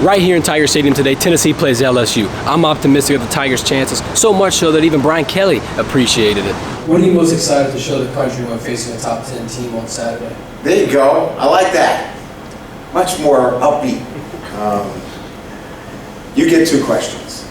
Right here in Tiger Stadium today, Tennessee plays LSU. I'm optimistic of the Tigers' chances, so much so that even Brian Kelly appreciated it. What are you most excited to show the country when facing a top 10 team on Saturday? There you go. I like that. Much more upbeat. You get 2 questions.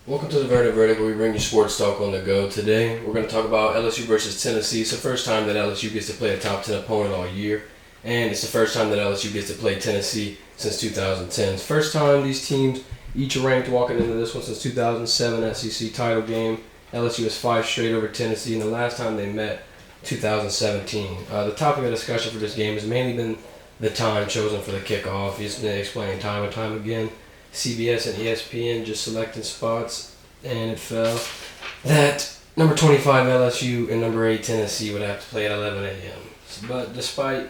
Welcome to the Verdin where we bring you sports talk on the go. Today, we're going to talk about LSU versus Tennessee. It's the first time that LSU gets to play a top 10 opponent all year. And it's the first time that LSU gets to play Tennessee since 2010. It's the first time these teams each ranked walking into this one since 2007 SEC title game. LSU has 5 straight over Tennessee, and the last time they met, 2017. The topic of discussion for this game has mainly been the time chosen for the kickoff. He's been explaining time and time again. CBS and ESPN just selected spots, and it fell that number 25 LSU and number 8 Tennessee would have to play at 11 a.m. But despite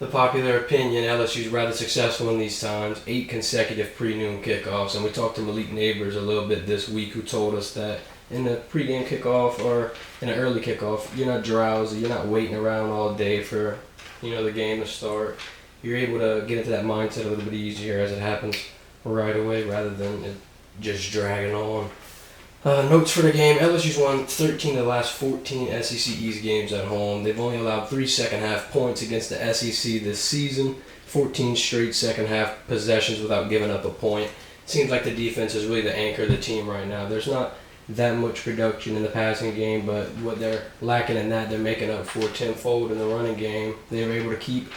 the popular opinion, LSU's rather successful in these times, 8 consecutive pre-noon kickoffs, and we talked to Malik Neighbors a little bit this week who told us that in the pre-game kickoff or in an early kickoff, you're not drowsy, you're not waiting around all day for the game to start. You're able to get into that mindset a little bit easier as it happens right away rather than it just dragging on. Notes for the game: LSU's won 13 of the last 14 SEC East games at home. They've only allowed 3 second-half points against the SEC this season, 14 straight second-half possessions without giving up a point. Seems like the defense is really the anchor of the team right now. There's not that much production in the passing game, but what they're lacking in that, they're making up for tenfold in the running game. They were able to keep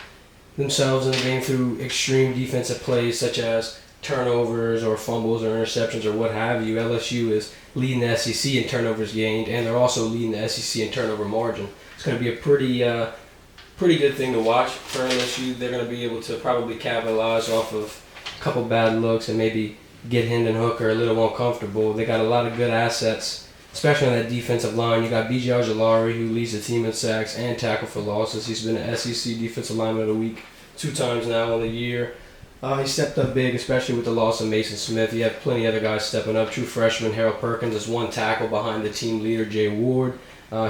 themselves in the game through extreme defensive plays such as turnovers or fumbles or interceptions or what have you. LSU is leading the SEC in turnovers gained, and they're also leading the SEC in turnover margin. It's going to be a pretty good thing to watch for LSU. They're going to be able to probably capitalize off of a couple bad looks and maybe get Hendon Hooker a little uncomfortable. They got a lot of good assets, especially on that defensive line. You got B.J. Ojulari, who leads the team in sacks and tackle for losses. He's been an SEC Defensive Lineman of the Week 2 times now in the year. He stepped up big, especially with the loss of Mason Smith. You have plenty of other guys stepping up. True freshman Harold Perkins is 1 tackle behind the team leader, Jay Ward.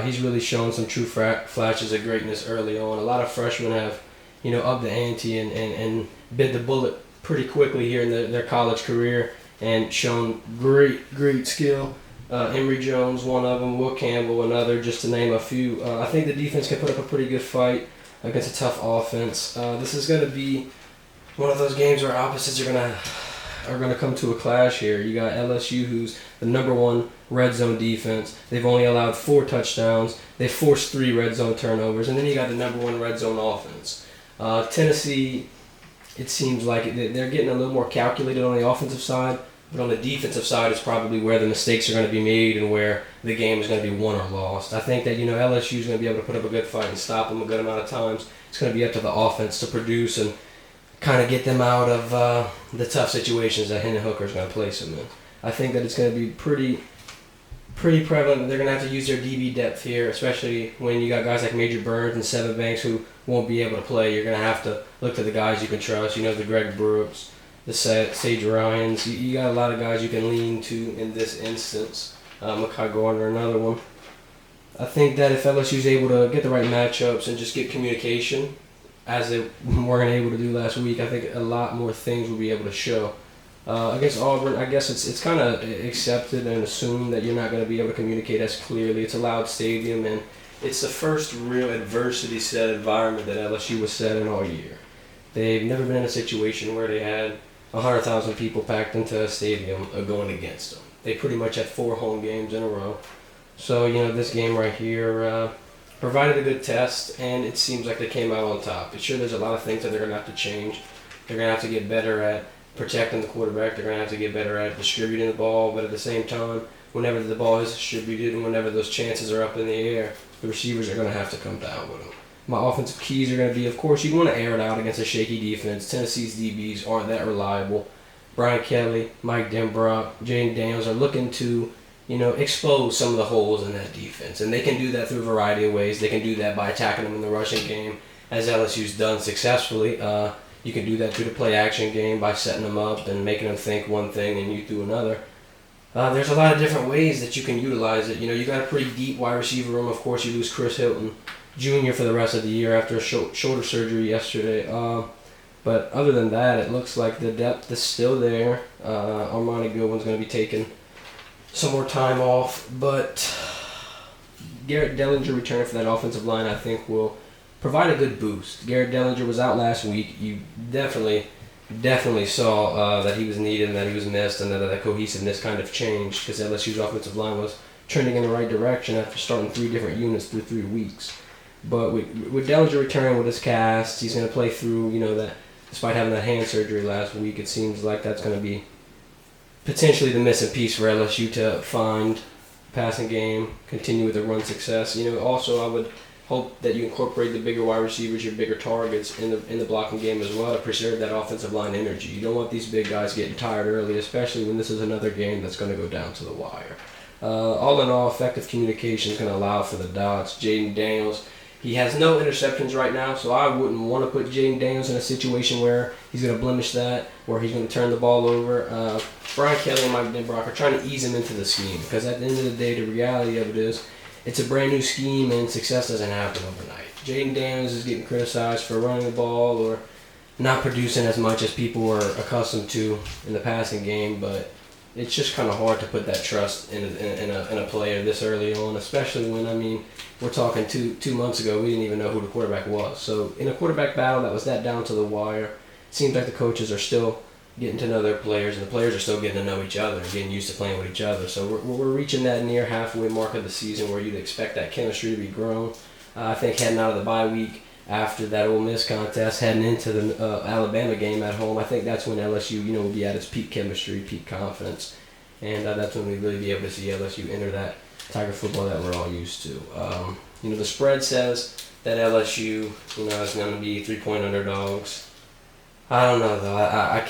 He's really shown some true flashes of greatness early on. A lot of freshmen have, upped the ante and bit the bullet pretty quickly here in their college career and shown great skill. Emory Jones, one of them, Will Campbell, another, just to name a few. I think the defense can put up a pretty good fight against a tough offense. This is going to be one of those games where opposites are gonna come to a clash here. You got LSU, who's the number 1 red zone defense. They've only allowed 4 touchdowns. They forced 3 red zone turnovers, and then you got the number 1 red zone offense. Tennessee, it seems like they're getting a little more calculated on the offensive side, but on the defensive side is probably where the mistakes are going to be made and where the game is going to be won or lost. I think that LSU is going to be able to put up a good fight and stop them a good amount of times. It's going to be up to the offense to produce and kind of get them out of the tough situations that Hendon Hooker is going to place them in. I think that it's going to be pretty prevalent. They're going to have to use their DB depth here, especially when you got guys like Major Burns and Seven Banks who won't be able to play. You're going to have to look to the guys you can trust. The Greg Brooks, the Sage Ryans. You got a lot of guys you can lean to in this instance. Mekhi Gardner, another one. I think that if LSU is able to get the right matchups and just get communication, as they weren't able to do last week, I think a lot more things will be able to show. Against Auburn, I guess it's kind of accepted and assumed that you're not going to be able to communicate as clearly. It's a loud stadium, and it's the first real adversity-set environment that LSU was set in all year. They've never been in a situation where they had 100,000 people packed into a stadium going against them. They pretty much had 4 home games in a row. So, this game right here provided a good test, and it seems like they came out on top. Sure, there's a lot of things that they're going to have to change. They're going to have to get better at protecting the quarterback. They're going to have to get better at distributing the ball, but at the same time, whenever the ball is distributed and whenever those chances are up in the air, the receivers are going to have to come down with them. My offensive keys are going to be, of course, you want to air it out against a shaky defense. Tennessee's DBs aren't that reliable. Brian Kelly, Mike Denbrock, Jaden Daniels are looking to expose some of the holes in that defense. And they can do that through a variety of ways. They can do that by attacking them in the rushing game, as LSU's done successfully. You can do that through the play-action game by setting them up and making them think one thing and you do another. There's a lot of different ways that you can utilize it. You got a pretty deep wide receiver room. Of course, you lose Chris Hilton. junior for the rest of the year after a shoulder surgery yesterday. But other than that, it looks like the depth is still there. Armani Goodwin's going to be taking some more time off, but Garrett Dellinger returning for that offensive line, I think, will provide a good boost. Garrett Dellinger was out last week. You definitely saw that he was needed and that he was missed, and that cohesiveness kind of changed because LSU's offensive line was trending in the right direction after starting 3 different units through 3 weeks. But with Dellinger returning with his cast, he's going to play through, that despite having that hand surgery last week, it seems like that's going to be potentially the missing piece for LSU to find passing game, continue with the run success. Also I would hope that you incorporate the bigger wide receivers, your bigger targets in the blocking game as well to preserve that offensive line energy. You don't want these big guys getting tired early, especially when this is another game that's going to go down to the wire. All in all, effective communication is going to allow for the Dogs. Jaden Daniels, he has no interceptions right now, so I wouldn't want to put Jaden Daniels in a situation where he's going to blemish that, where he's going to turn the ball over. Brian Kelly and Mike Denbrock are trying to ease him into the scheme because at the end of the day, the reality of it is it's a brand new scheme and success doesn't happen overnight. Jaden Daniels is getting criticized for running the ball or not producing as much as people are accustomed to in the passing game, but it's just kind of hard to put that trust in a player this early on, especially when, we're talking two months ago, we didn't even know who the quarterback was. So in a quarterback battle that was that down to the wire, it seems like the coaches are still getting to know their players, and the players are still getting to know each other and getting used to playing with each other. So we're reaching that near halfway mark of the season where you'd expect that chemistry to be grown. I think heading out of the bye week after that Ole Miss contest, heading into the Alabama game at home, I think that's when LSU, will be at its peak chemistry, peak confidence, and that's when we really be able to see LSU enter that Tiger football that we're all used to. The spread says that LSU, is going to be 3-point underdogs. I don't know though. I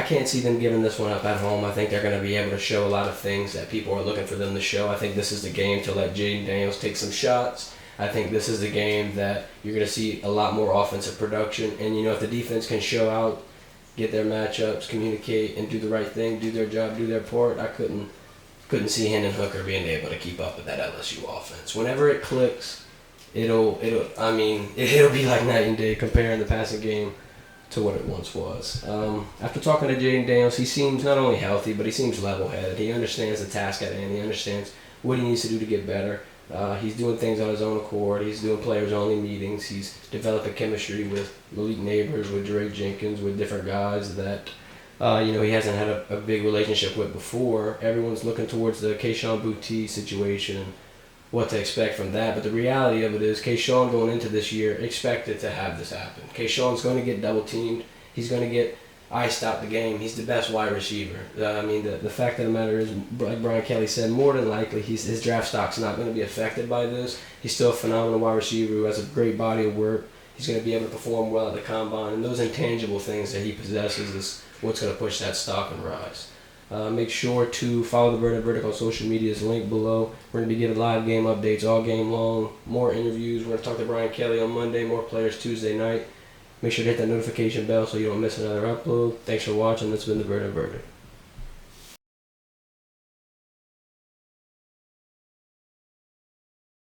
can't see them giving this one up at home. I think they're going to be able to show a lot of things that people are looking for them to show. I think this is the game to let Jaden Daniels take some shots. I think this is the game that you're going to see a lot more offensive production. And if the defense can show out, get their matchups, communicate, and do the right thing, do their job, do their part, I couldn't see Hendon Hooker being able to keep up with that LSU offense. Whenever it clicks, it'll be like night and day comparing the passing game to what it once was. After talking to Jaden Daniels, he seems not only healthy, but he seems level-headed. He understands the task at hand. He understands what he needs to do to get better. He's doing things on his own accord. He's doing players-only meetings. He's developing chemistry with Malik Neighbors, with Drake Jenkins, with different guys that he hasn't had a big relationship with before. Everyone's looking towards the Keyshawn Boutte situation and what to expect from that. But the reality of it is Keyshawn going into this year expected to have this happen. Keyshawn's going to get double-teamed. He's going to get iced out the game. He's the best wide receiver. The fact of the matter is, like Brian Kelly said, more than likely his draft stock's not going to be affected by this. He's still a phenomenal wide receiver who has a great body of work. He's going to be able to perform well at the combine, and those intangible things that he possesses is what's going to push that stock and rise. Make sure to follow the Verdin Verdict on social media. It's linked below. We're going to be giving live game updates all game long, more interviews. We're going to talk to Brian Kelly on Monday, more players Tuesday night. Make sure to hit that notification bell so you don't miss another upload. Thanks for watching. This has been the Verdin Verdict.